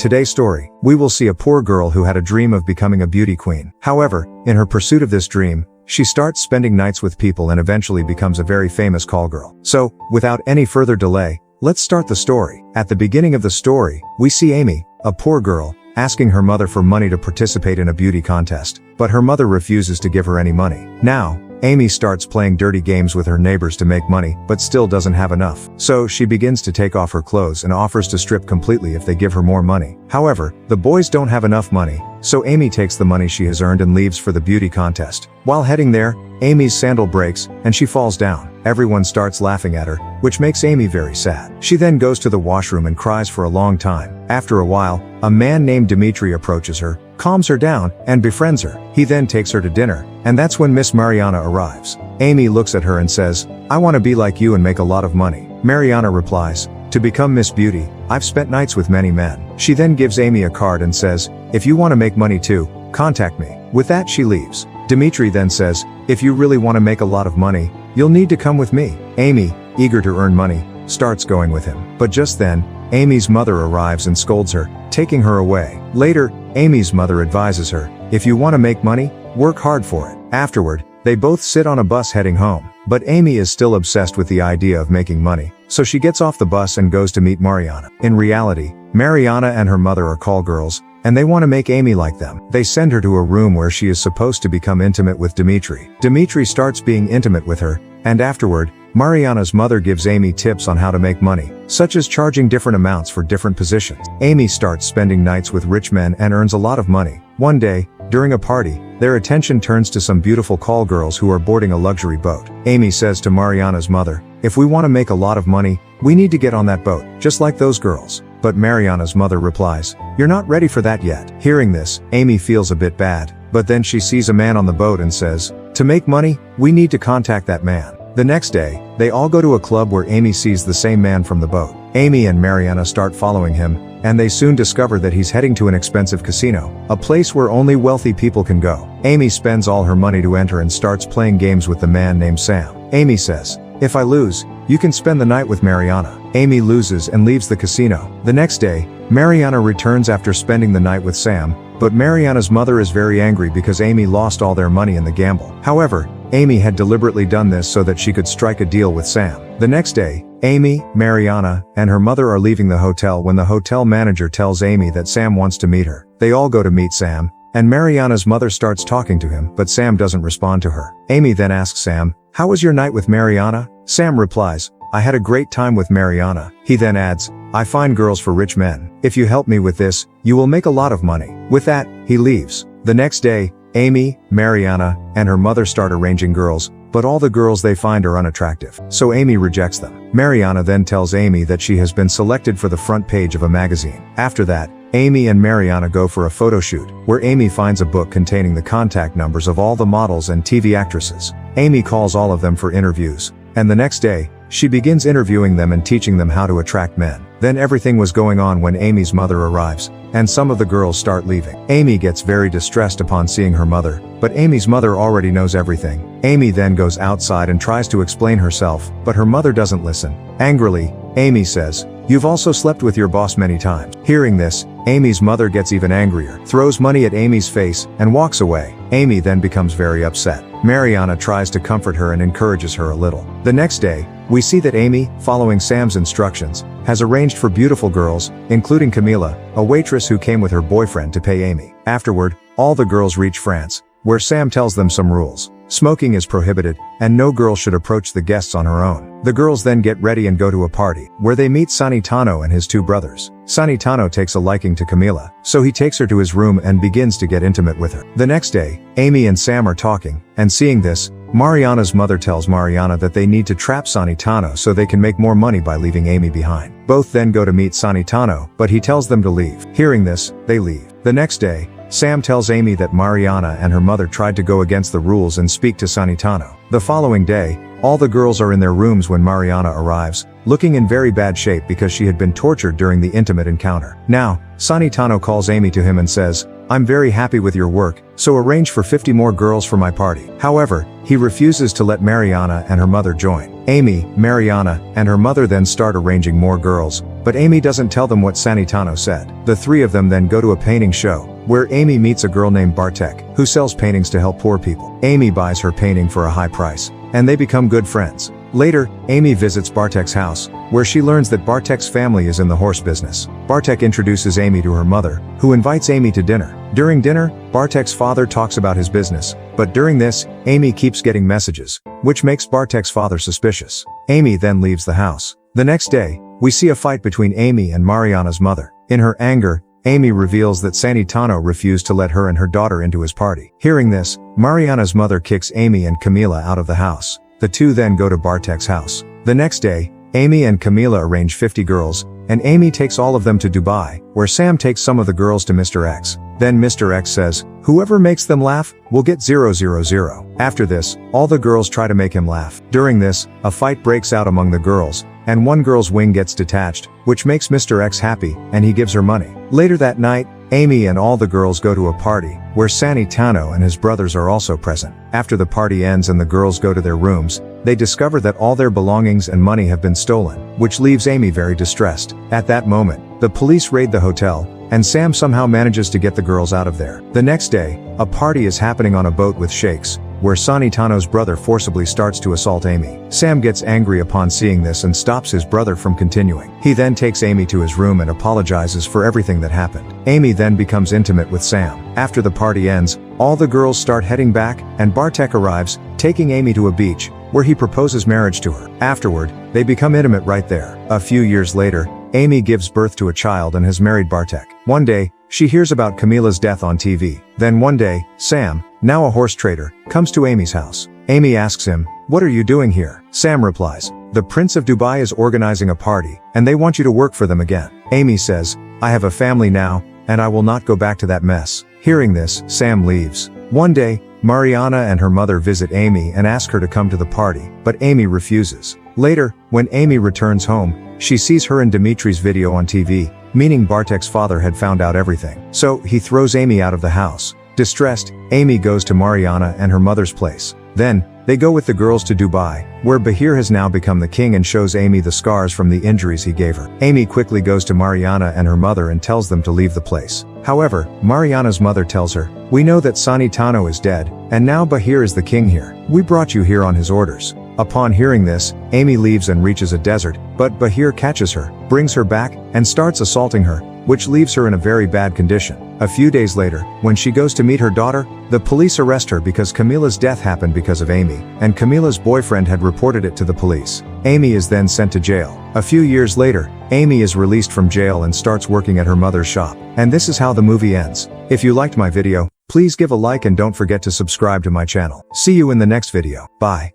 Today's story, we will see a poor girl who had a dream of becoming a beauty queen. However, in her pursuit of this dream, she starts spending nights with people and eventually becomes a very famous call girl. So, without any further delay, let's start the story. At the beginning of the story, we see Amy, a poor girl, asking her mother for money to participate in a beauty contest, but her mother refuses to give her any money. Now, Amy starts playing dirty games with her neighbors to make money, but still doesn't have enough. So she begins to take off her clothes and offers to strip completely if they give her more money. However, the boys don't have enough money, so Amy takes the money she has earned and leaves for the beauty contest. While heading there, Amy's sandal breaks, and she falls down. Everyone starts laughing at her, which makes Amy very sad. She then goes to the washroom and cries for a long time. After a while, a man named Dimitri approaches her, calms her down, and befriends her. He then takes her to dinner, and that's when Miss Mariana arrives. Amy looks at her and says, "I want to be like you and make a lot of money." Mariana replies, "To become Miss Beauty, I've spent nights with many men." She then gives Amy a card and says, "If you want to make money too, contact me." With that, she leaves. Dimitri then says, "If you really want to make a lot of money, you'll need to come with me." Amy, eager to earn money, starts going with him. But just then, Amy's mother arrives and scolds her, taking her away. Later, Amy's mother advises her, "If you want to make money, work hard for it." Afterward, they both sit on a bus heading home. But Amy is still obsessed with the idea of making money, so she gets off the bus and goes to meet Mariana. In reality, Mariana and her mother are call girls, and they want to make Amy like them. They send her to a room where she is supposed to become intimate with Dimitri. Dimitri starts being intimate with her, and afterward, Mariana's mother gives Amy tips on how to make money, such as charging different amounts for different positions. Amy starts spending nights with rich men and earns a lot of money. One day, during a party, their attention turns to some beautiful call girls who are boarding a luxury boat. Amy says to Mariana's mother, "If we want to make a lot of money, we need to get on that boat, just like those girls." But Mariana's mother replies, "You're not ready for that yet." Hearing this, Amy feels a bit bad, but then she sees a man on the boat and says, "To make money, we need to contact that man." The next day, they all go to a club where Amy sees the same man from the boat. Amy and Mariana start following him, and they soon discover that he's heading to an expensive casino, a place where only wealthy people can go. Amy spends all her money to enter and starts playing games with the man named Sam. Amy says, "If I lose, you can spend the night with Mariana." Amy loses and leaves the casino. The next day, Mariana returns after spending the night with Sam, but Mariana's mother is very angry because Amy lost all their money in the gamble. However, Amy had deliberately done this so that she could strike a deal with Sam. The next day, Amy, Mariana, and her mother are leaving the hotel when the hotel manager tells Amy that Sam wants to meet her. They all go to meet Sam, and Mariana's mother starts talking to him, but Sam doesn't respond to her. Amy then asks Sam, "How was your night with Mariana?" Sam replies, "I had a great time with Mariana." He then adds, "I find girls for rich men. If you help me with this, you will make a lot of money." With that, he leaves. The next day, Amy, Mariana, and her mother start arranging girls, but all the girls they find are unattractive, so Amy rejects them. Mariana then tells Amy that she has been selected for the front page of a magazine. After that, Amy and Mariana go for a photo shoot, where Amy finds a book containing the contact numbers of all the models and TV actresses. Amy calls all of them for interviews, and the next day, she begins interviewing them and teaching them how to attract men. Then everything was going on when Amy's mother arrives, and some of the girls start leaving. Amy gets very distressed upon seeing her mother, but Amy's mother already knows everything. Amy then goes outside and tries to explain herself, but her mother doesn't listen. Angrily, Amy says, "You've also slept with your boss many times." Hearing this, Amy's mother gets even angrier, throws money at Amy's face, and walks away. Amy then becomes very upset. Mariana tries to comfort her and encourages her a little. The next day, we see that Amy, following Sam's instructions, has arranged for beautiful girls, including Camila, a waitress who came with her boyfriend to pay Amy. Afterward, all the girls reach France, where Sam tells them some rules. Smoking is prohibited, and no girl should approach the guests on her own. The girls then get ready and go to a party, where they meet Sanitano and his two brothers. Sanitano takes a liking to Camila, so he takes her to his room and begins to get intimate with her. The next day, Amy and Sam are talking, and seeing this, Mariana's mother tells Mariana that they need to trap Sanitano so they can make more money by leaving Amy behind. Both then go to meet Sanitano, but he tells them to leave. Hearing this, they leave. The next day, Sam tells Amy that Mariana and her mother tried to go against the rules and speak to Sanitano. The following day, all the girls are in their rooms when Mariana arrives, looking in very bad shape because she had been tortured during the intimate encounter. Now, Sanitano calls Amy to him and says, "I'm very happy with your work, so arrange for 50 more girls for my party." However, he refuses to let Mariana and her mother join. Amy, Mariana, and her mother then start arranging more girls, but Amy doesn't tell them what Sanitano said. The three of them then go to a painting show, where Amy meets a girl named Bartek, who sells paintings to help poor people. Amy buys her painting for a high price, and they become good friends. Later, Amy visits Bartek's house, where she learns that Bartek's family is in the horse business. Bartek introduces Amy to her mother, who invites Amy to dinner. During dinner, Bartek's father talks about his business, but during this, Amy keeps getting messages, which makes Bartek's father suspicious. Amy then leaves the house. The next day, we see a fight between Amy and Mariana's mother. In her anger, Amy reveals that Sanitano refused to let her and her daughter into his party. Hearing this, Mariana's mother kicks Amy and Camila out of the house. The two then go to Bartek's house. The next day, Amy and Camila arrange 50 girls, and Amy takes all of them to Dubai, where Sam takes some of the girls to Mr. X. Then Mr. X says, "Whoever makes them laugh, will get 000. After this, all the girls try to make him laugh. During this, a fight breaks out among the girls, and one girl's wing gets detached, which makes Mr. X happy, and he gives her money. Later that night, Amy and all the girls go to a party, where Sanitano and his brothers are also present. After the party ends and the girls go to their rooms, they discover that all their belongings and money have been stolen, which leaves Amy very distressed. At that moment, the police raid the hotel, and Sam somehow manages to get the girls out of there. The next day, a party is happening on a boat with sheikhs, where Sanitano's brother forcibly starts to assault Amy. Sam gets angry upon seeing this and stops his brother from continuing. He then takes Amy to his room and apologizes for everything that happened. Amy then becomes intimate with Sam. After the party ends, all the girls start heading back, and Bartek arrives, taking Amy to a beach, where he proposes marriage to her. Afterward, they become intimate right there. A few years later, Amy gives birth to a child and has married Bartek. One day, she hears about Camila's death on TV. Then one day, Sam, now a horse trader, comes to Amy's house. Amy asks him, "What are you doing here?" Sam replies, "The Prince of Dubai is organizing a party, and they want you to work for them again." Amy says, "I have a family now, and I will not go back to that mess." Hearing this, Sam leaves. One day, Mariana and her mother visit Amy and ask her to come to the party, but Amy refuses. Later, when Amy returns home, she sees her and Dimitri's video on TV, meaning Bartek's father had found out everything. So, he throws Amy out of the house. Distressed, Amy goes to Mariana and her mother's place. Then, they go with the girls to Dubai, where Bahir has now become the king and shows Amy the scars from the injuries he gave her. Amy quickly goes to Mariana and her mother and tells them to leave the place. However, Mariana's mother tells her, "We know that Sanitano is dead, and now Bahir is the king here. We brought you here on his orders." Upon hearing this, Amy leaves and reaches a desert, but Bahir catches her, brings her back, and starts assaulting her, which leaves her in a very bad condition. A few days later, when she goes to meet her daughter, the police arrest her because Camila's death happened because of Amy, and Camila's boyfriend had reported it to the police. Amy is then sent to jail. A few years later, Amy is released from jail and starts working at her mother's shop. And this is how the movie ends. If you liked my video, please give a like and don't forget to subscribe to my channel. See you in the next video. Bye.